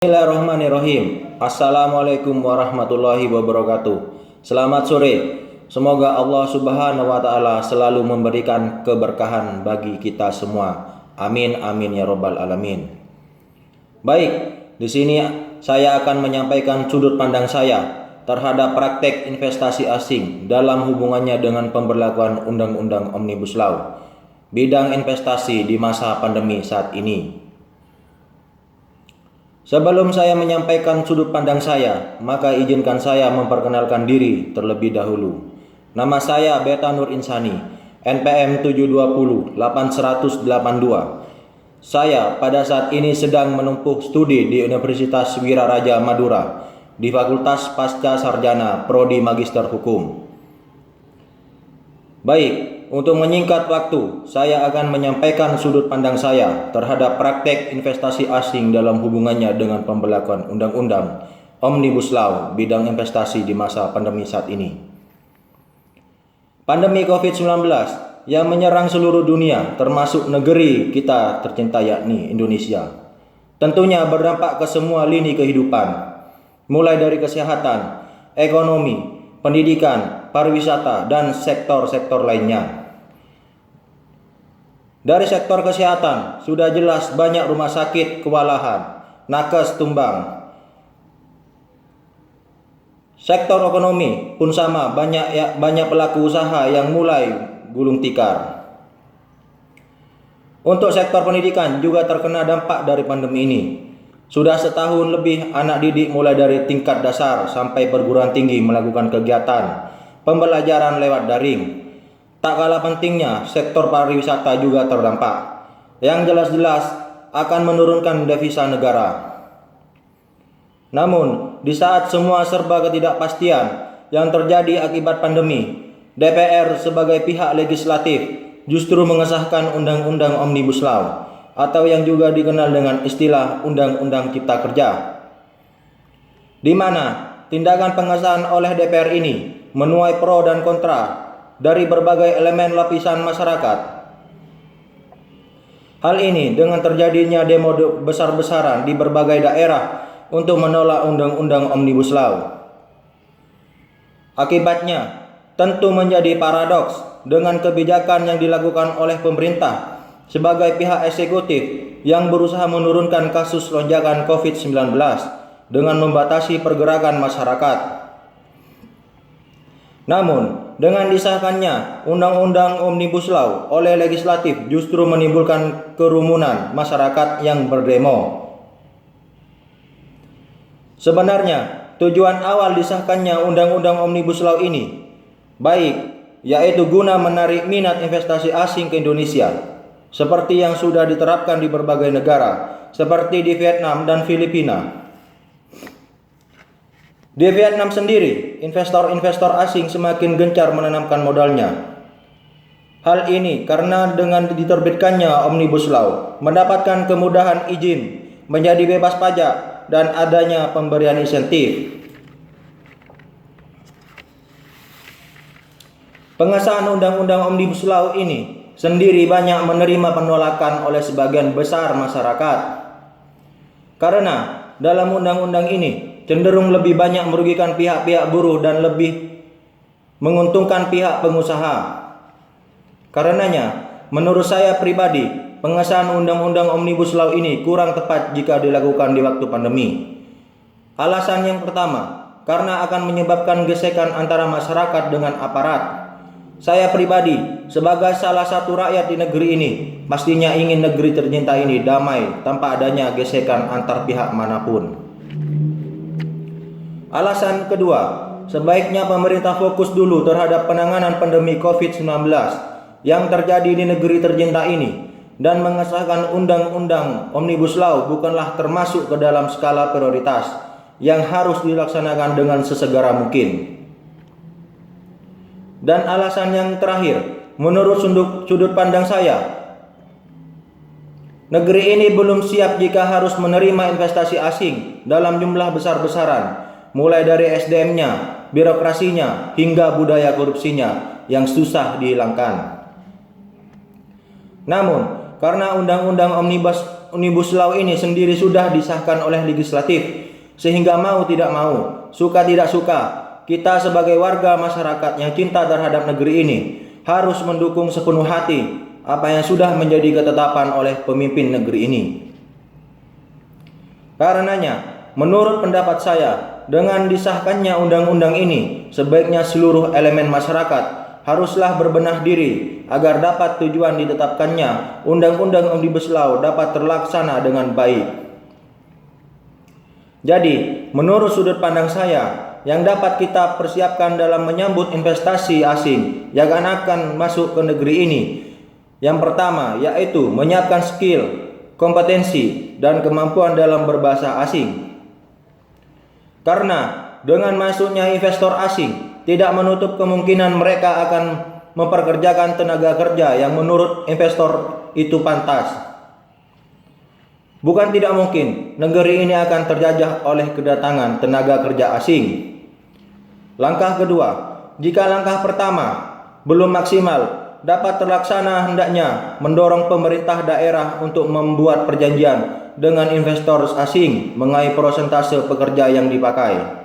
Bismillahirrahmanirrahim. Assalamualaikum warahmatullahi wabarakatuh. Selamat sore. Semoga Allah Subhanahu wa taala selalu memberikan keberkahan bagi kita semua. Amin amin ya rabbal alamin. Baik, di sini saya akan menyampaikan sudut pandang saya terhadap praktek investasi asing dalam hubungannya dengan pemberlakuan Undang-Undang Omnibus Law bidang investasi di masa pandemi saat ini. Sebelum saya menyampaikan sudut pandang saya, maka izinkan saya memperkenalkan diri terlebih dahulu. Nama saya Beta Nur Insani, NPM 7208182. Saya pada saat ini sedang menempuh studi di Universitas Wiraraja Madura di Fakultas Pasca Sarjana Prodi Magister Hukum. Baik, untuk menyingkat waktu, saya akan menyampaikan sudut pandang saya terhadap praktek investasi asing dalam hubungannya dengan pemberlakuan Undang-Undang Omnibus Law bidang investasi di masa pandemi saat ini. Pandemi COVID-19 yang menyerang seluruh dunia termasuk negeri kita tercinta yakni Indonesia, tentunya berdampak ke semua lini kehidupan, mulai dari kesehatan, ekonomi, pendidikan, pariwisata, dan sektor-sektor lainnya. Dari sektor kesehatan, sudah jelas banyak rumah sakit kewalahan, nakes tumbang. Sektor ekonomi pun sama, banyak pelaku usaha yang mulai gulung tikar. Untuk sektor pendidikan juga terkena dampak dari pandemi ini. Sudah setahun lebih anak didik mulai dari tingkat dasar sampai perguruan tinggi melakukan kegiatan pembelajaran lewat daring. Tak kalah pentingnya, sektor pariwisata juga terdampak, yang jelas-jelas akan menurunkan devisa negara. Namun, di saat semua serba ketidakpastian yang terjadi akibat pandemi, DPR sebagai pihak legislatif justru mengesahkan Undang-Undang Omnibus Law atau yang juga dikenal dengan istilah Undang-Undang Cipta Kerja, di mana tindakan pengesahan oleh DPR ini menuai pro dan kontra dari berbagai elemen lapisan masyarakat. Hal ini dengan terjadinya demo besar-besaran di berbagai daerah untuk menolak Undang-Undang Omnibus Law. Akibatnya tentu menjadi paradoks dengan kebijakan yang dilakukan oleh pemerintah sebagai pihak eksekutif yang berusaha menurunkan kasus lonjakan COVID-19 dengan membatasi pergerakan masyarakat. Namun, dengan disahkannya Undang-Undang Omnibus Law oleh legislatif justru menimbulkan kerumunan masyarakat yang berdemo. Sebenarnya, tujuan awal disahkannya Undang-Undang Omnibus Law ini baik, yaitu guna menarik minat investasi asing ke Indonesia, seperti yang sudah diterapkan di berbagai negara, seperti di Vietnam dan Filipina. Di Vietnam sendiri, investor-investor asing semakin gencar menanamkan modalnya. Hal ini karena dengan diterbitkannya Omnibus Law mendapatkan kemudahan izin menjadi bebas pajak dan adanya pemberian insentif. Pengesahan Undang-Undang Omnibus Law ini sendiri banyak menerima penolakan oleh sebagian besar masyarakat. Karena dalam undang-undang ini cenderung lebih banyak merugikan pihak-pihak buruh dan lebih menguntungkan pihak pengusaha. Karenanya, menurut saya pribadi, pengesahan Undang-Undang Omnibus Law ini kurang tepat jika dilakukan di waktu pandemi. Alasan yang pertama, karena akan menyebabkan gesekan antara masyarakat dengan aparat. Saya pribadi, sebagai salah satu rakyat di negeri ini, pastinya ingin negeri tercinta ini damai tanpa adanya gesekan antar pihak manapun. Alasan kedua, sebaiknya pemerintah fokus dulu terhadap penanganan pandemi COVID-19 yang terjadi di negeri tercinta ini dan mengesahkan Undang-Undang Omnibus Law bukanlah termasuk ke dalam skala prioritas yang harus dilaksanakan dengan sesegera mungkin. Dan alasan yang terakhir, menurut sudut pandang saya, negeri ini belum siap jika harus menerima investasi asing dalam jumlah besar-besaran, mulai dari SDM-nya, birokrasinya, hingga budaya korupsinya yang susah dihilangkan. Namun, karena undang-undang Omnibus Law ini sendiri sudah disahkan oleh legislatif, sehingga mau tidak mau, suka tidak suka, kita sebagai warga masyarakat yang cinta terhadap negeri ini harus mendukung sepenuh hati apa yang sudah menjadi ketetapan oleh pemimpin negeri ini. Karenanya, menurut pendapat saya, dengan disahkannya undang-undang ini, sebaiknya seluruh elemen masyarakat haruslah berbenah diri agar dapat tujuan ditetapkannya Undang-Undang Omnibus Law dapat terlaksana dengan baik. Jadi, menurut sudut pandang saya, yang dapat kita persiapkan dalam menyambut investasi asing yang akan masuk ke negeri ini, yang pertama yaitu menyiapkan skill, kompetensi, dan kemampuan dalam berbahasa asing. Karena dengan masuknya investor asing tidak menutup kemungkinan mereka akan memperkerjakan tenaga kerja yang menurut investor itu pantas. Bukan tidak mungkin negeri ini akan terjajah oleh kedatangan tenaga kerja asing. Langkah kedua, jika langkah pertama belum maksimal dapat terlaksana, hendaknya mendorong pemerintah daerah untuk membuat perjanjian dengan investor asing mengenai persentase pekerja yang dipakai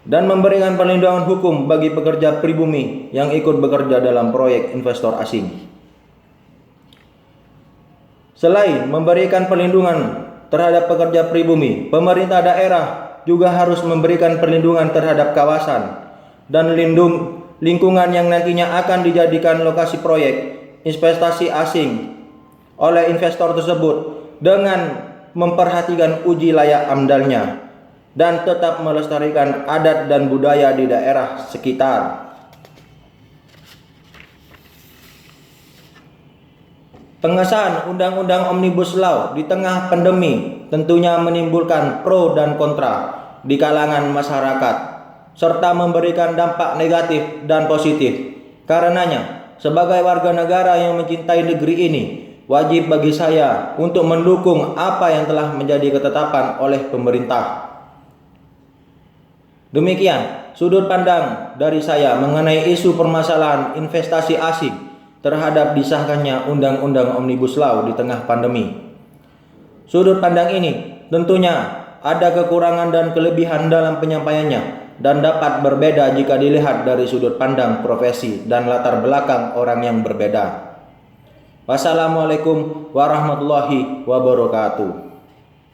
dan memberikan perlindungan hukum bagi pekerja pribumi yang ikut bekerja dalam proyek investor asing. Selain memberikan perlindungan terhadap pekerja pribumi, pemerintah daerah juga harus memberikan perlindungan terhadap kawasan dan lingkungan yang nantinya akan dijadikan lokasi proyek investasi asing oleh investor tersebut dengan memperhatikan uji layak AMDAL-nya dan tetap melestarikan adat dan budaya di daerah sekitar. Pengesahan Undang-Undang Omnibus Law di tengah pandemi tentunya menimbulkan pro dan kontra di kalangan masyarakat, serta memberikan dampak negatif dan positif. Karenanya, sebagai warga negara yang mencintai negeri ini, wajib bagi saya untuk mendukung apa yang telah menjadi ketetapan oleh pemerintah. Demikian sudut pandang dari saya mengenai isu permasalahan investasi asing terhadap disahkannya Undang-Undang Omnibus Law di tengah pandemi. Sudut pandang ini tentunya ada kekurangan dan kelebihan dalam penyampaiannya dan dapat berbeda jika dilihat dari sudut pandang profesi dan latar belakang orang yang berbeda. Wassalamualaikum warahmatullahi wabarakatuh.